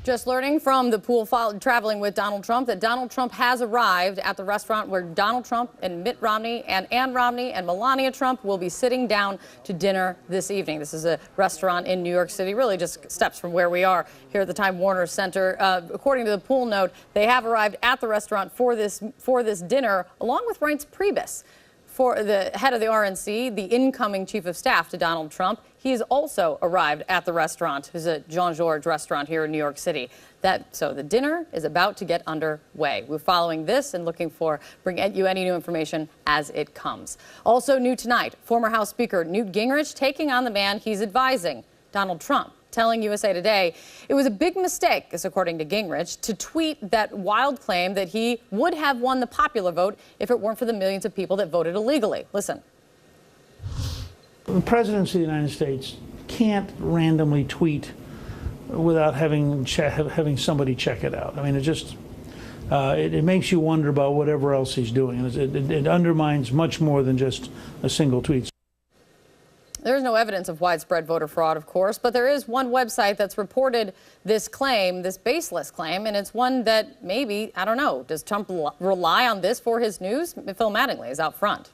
Just learning from the pool traveling with Donald Trump that Donald Trump has arrived at the restaurant where Donald Trump and Mitt Romney and Ann Romney and Melania Trump will be sitting down to dinner this evening. This is a restaurant in New York City, really just steps from where we are here at the Time Warner Center. According to the pool note, they have arrived at the restaurant for this dinner, along with Reince Priebus, for the head of the RNC, the incoming chief of staff to Donald Trump. He's also arrived at the restaurant. It's a Jean-Georges restaurant here in New York City. So the dinner is about to get underway. We're following this and looking for bring you any new information as it comes. Also new tonight, former House Speaker Newt Gingrich taking on the man he's advising, Donald Trump, telling USA Today it was a big mistake, as according to Gingrich, to tweet that wild claim that he would have won the popular vote if it weren't for the millions of people that voted illegally. Listen. The President of the United States can't randomly tweet without having somebody check it out. I mean, it makes you wonder about whatever else he's doing. It undermines much more than just a single tweet. There's no evidence of widespread voter fraud, of course, but there is one website that's reported this claim, this baseless claim, and it's one that maybe, I don't know, does Trump rely on this for his news? Phil Mattingly is out front.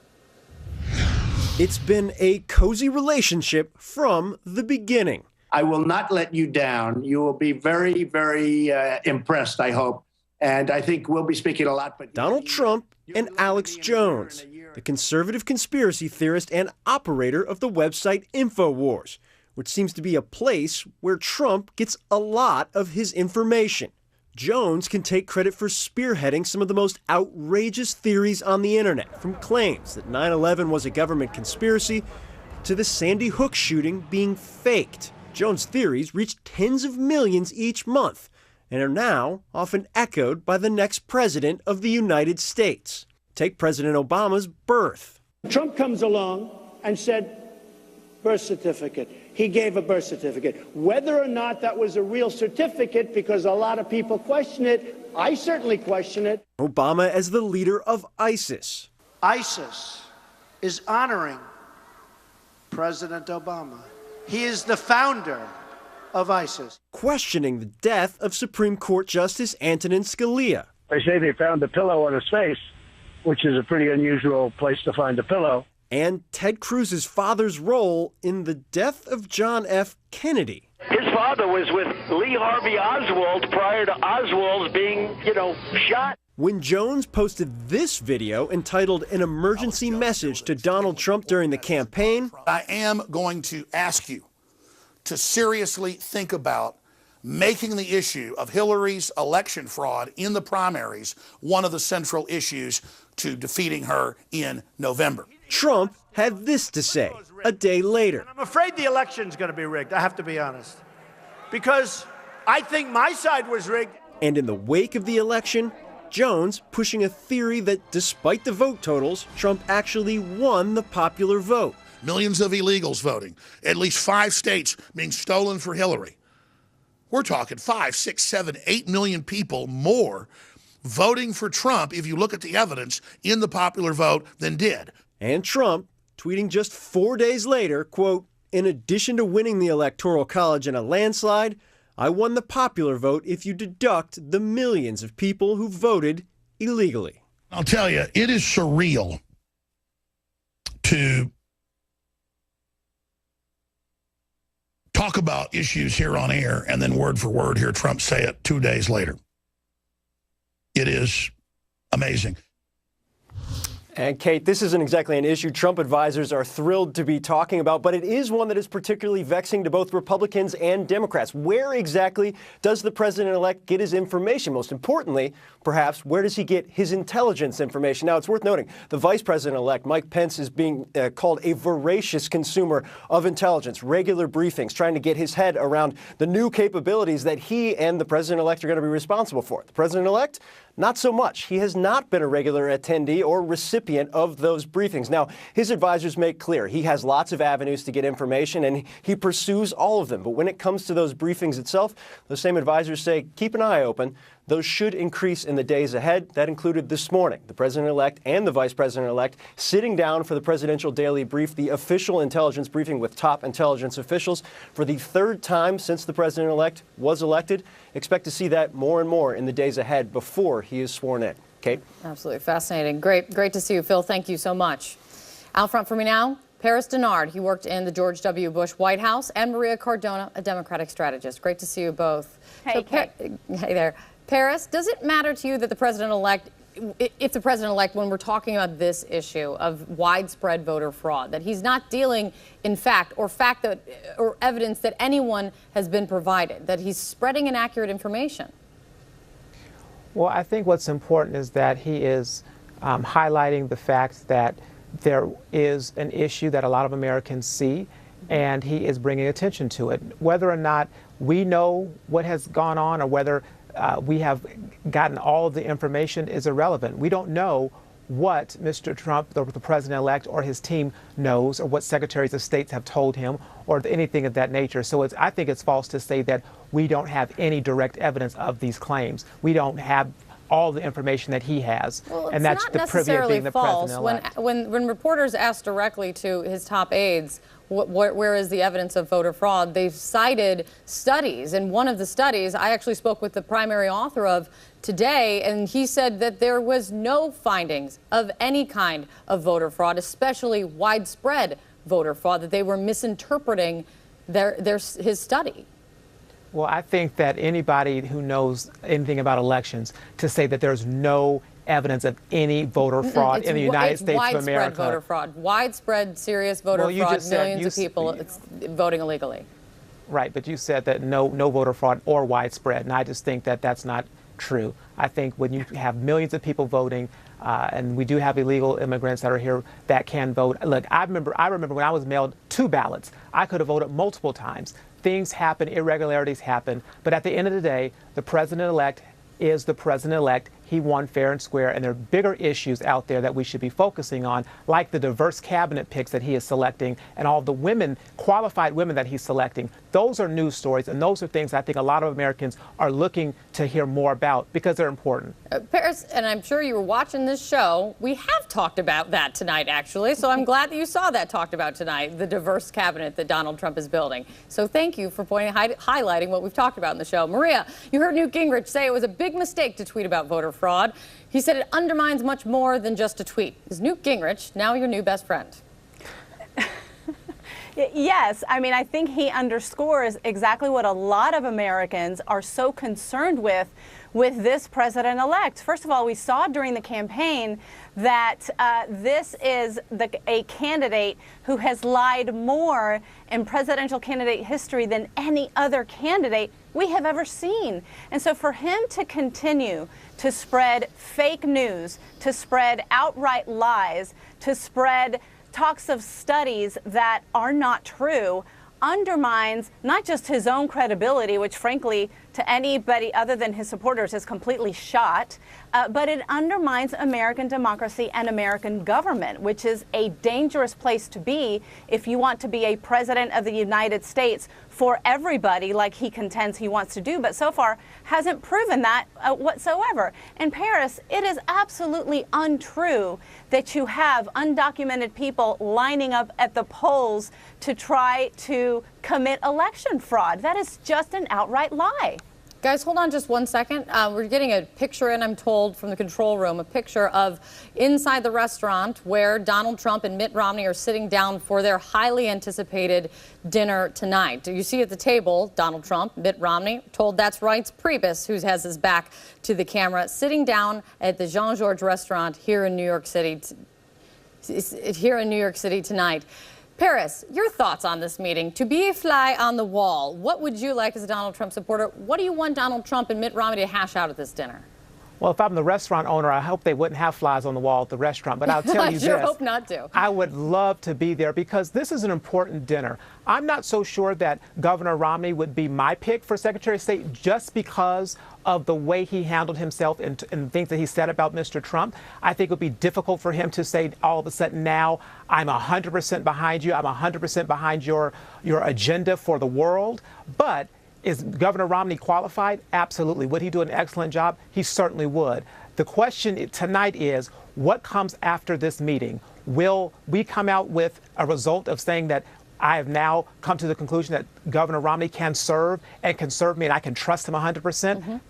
It's been a cozy relationship from the beginning. I will not let you down. You will be very, very impressed, I hope. And I think we'll be speaking a lot. But Donald Trump and Alex Jones, the conservative conspiracy theorist and operator of the website InfoWars, which seems to be a place where Trump gets a lot of his information. Jones can take credit for spearheading some of the most outrageous theories on the internet, from claims that 9/11 was a government conspiracy to the Sandy Hook shooting being faked. Jones' theories reach tens of millions each month and are now often echoed by the next president of the United States. Take President Obama's birth. Trump comes along and said, birth certificate. He gave a birth certificate. Whether or not that was a real certificate, because a lot of people question it, I certainly question it. Obama as the leader of ISIS. ISIS is honoring President Obama. He is the founder of ISIS. Questioning the death of Supreme Court Justice Antonin Scalia. They say they found a pillow on his face, which is a pretty unusual place to find a pillow. And Ted Cruz's father's role in the death of John F. Kennedy. His father was with Lee Harvey Oswald prior to Oswald being, shot. When Jones posted this video entitled An Emergency Message to Donald Trump during the campaign, I am going to ask you to seriously think about making the issue of Hillary's election fraud in the primaries one of the central issues to defeating her in November. Trump had this to say a day later. I'm afraid the election's going to be rigged, I have to be honest, because I think my side was rigged. And in the wake of the election, Jones pushing a theory that despite the vote totals, Trump actually won the popular vote. Millions of illegals voting, at least 5 states being stolen for Hillary. We're talking 5, 6, 7, 8 million people more voting for Trump, if you look at the evidence, in the popular vote than did. And Trump tweeting just 4 days later, quote, in addition to winning the Electoral College in a landslide, I won the popular vote if you deduct the millions of people who voted illegally. I'll tell you, it is surreal to talk about issues here on air and then word for word hear Trump say it 2 days later. It is amazing. And Kate, this isn't exactly an issue Trump advisors are thrilled to be talking about, but it is one that is particularly vexing to both Republicans and Democrats. Where exactly does the president-elect get his information? Most importantly, perhaps, where does he get his intelligence information? Now, it's worth noting, the vice president-elect, Mike Pence, is being called a voracious consumer of intelligence, regular briefings, trying to get his head around the new capabilities that he and the president-elect are going to be responsible for. The president-elect, not so much. He has not been a regular attendee or recipient of those briefings. Now, his advisors make clear he has lots of avenues to get information, and he pursues all of them. But when it comes to those briefings itself, those same advisors say, keep an eye open. Those should increase in the days ahead. That included this morning, the president-elect and the vice president-elect sitting down for the presidential daily brief, the official intelligence briefing with top intelligence officials for the third time since the president-elect was elected. Expect to see that more and more in the days ahead before he is sworn in. Kate? Absolutely fascinating. Great to see you, Phil. Thank you so much. Out front for me now, Paris Denard. He worked in the George W. Bush White House, and Maria Cardona, a Democratic strategist. Great to see you both. Hey, hey there. Paris, does it matter to you that the president-elect, if the president-elect, when we're talking about this issue of widespread voter fraud, that he's not dealing in fact or evidence that anyone has been provided, that he's spreading inaccurate information? Well, I think what's important is that he is highlighting the fact that there is an issue that a lot of Americans see, and he is bringing attention to it. Whether or not we know what has gone on or whether we have gotten all of the information is irrelevant. We don't know what Mr. Trump, the president-elect, or his team knows, or what secretaries of state have told him, or anything of that nature. So I think it's false to say that we don't have any direct evidence of these claims. We don't have all the information that he has, and that's the privy of being the president-elect. When reporters asked directly to his top aides, where is the evidence of voter fraud, they've cited studies. And one of the studies I actually spoke with the primary author of today, and he said that there was no findings of any kind of voter fraud, especially widespread voter fraud, that they were misinterpreting his study. Well, I think that anybody who knows anything about elections to say that there's no evidence of any voter fraud in the United States of America. Widespread voter fraud, widespread serious voter fraud, millions of people voting illegally. Right, but you said that no voter fraud or widespread, and I just think that that's not true. I think when you have millions of people voting, and we do have illegal immigrants that are here that can vote. Look, I remember when I was mailed 2 ballots, I could have voted multiple times. Things happen, irregularities happen, but at the end of the day, the president-elect is the president-elect. He won fair and square, and there are bigger issues out there that we should be focusing on, like the diverse cabinet picks that he is selecting and all the women, qualified women that he's selecting. Those are news stories, and those are things I think a lot of Americans are looking to hear more about because they're important. Paris, and I'm sure you were watching this show, we have talked about that tonight, actually, so I'm glad that you saw that talked about tonight, the diverse cabinet that Donald Trump is building. So thank you for highlighting what we've talked about in the show. Maria, you heard Newt Gingrich say it was a big mistake to tweet about voter fraud. He said it undermines much more than just a tweet. Is Newt Gingrich now your new best friend? Yes. I mean, I think he underscores exactly what a lot of Americans are so concerned with this president-elect. First of all, we saw during the campaign that this is a candidate who has lied more in presidential candidate history than any other candidate we have ever seen. And so for him to continue to spread fake news, to spread outright lies, to spread talks of studies that are not true, undermines not just his own credibility, which frankly to anybody other than his supporters is completely shot, but it undermines American democracy and American government, which is a dangerous place to be if you want to be a president of the United States for everybody like he contends he wants to do, but so far hasn't proven that whatsoever. In Paris, it is absolutely untrue that you have undocumented people lining up at the polls to try to commit election fraud. That is just an outright lie. Guys, hold on just 1 second. We're getting a picture in, I'm told, from the control room, a picture of inside the restaurant where Donald Trump and Mitt Romney are sitting down for their highly anticipated dinner tonight. Do you see at the table Donald Trump, Mitt Romney, told that's right, Priebus, who has his back to the camera, sitting down at the Jean-Georges restaurant here in New York City tonight. Paris, your thoughts on this meeting. To be a fly on the wall, what would you like as a Donald Trump supporter? What do you want Donald Trump and Mitt Romney to hash out at this dinner? Well, if I'm the restaurant owner, I hope they wouldn't have flies on the wall at the restaurant. But I'll tell you I sure this. hope not to. I would love to be there because this is an important dinner. I'm not so sure that Governor Romney would be my pick for Secretary of State just because of the way he handled himself and things that he said about Mr. Trump. I think it would be difficult for him to say all of a sudden now, I'm 100% behind you. I'm 100% behind your agenda for the world. But Is Governor Romney qualified? Absolutely. Would he do an excellent job? He certainly would. The question tonight is, what comes after this meeting? Will we come out with a result of saying that I have now come to the conclusion that Governor Romney can serve and can serve me and I can trust him 100%?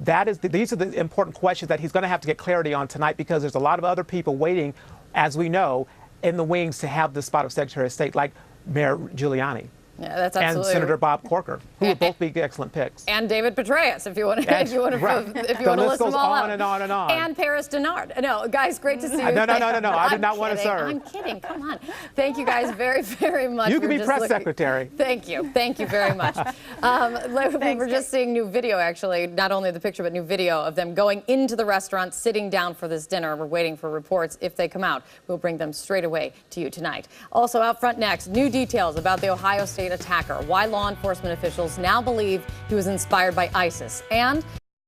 These are the important questions that he's going to have to get clarity on tonight, because there's a lot of other people waiting, as we know, in the wings to have the spot of Secretary of State, like Mayor Giuliani. Yeah, that's and absolutely. Senator Bob Corker, who would both be excellent picks. And David Petraeus, if you want to, Right. if you want to The list list goes them all on out. and on and on. And Paris Denard. No, guys, great to see you. No. I did not want to kidding. serve. I'm kidding. Come on. Thank you guys very, very much. You We can were be just press looking- secretary. Thank you. Thank you very much. We were just seeing new video, actually, not only the picture, but new video of them going into the restaurant, sitting down for this dinner. We're waiting for reports. If they come out, we'll bring them straight away to you tonight. Also out front next, new details about the Ohio State attacker, why law enforcement officials now believe he was inspired by ISIS, and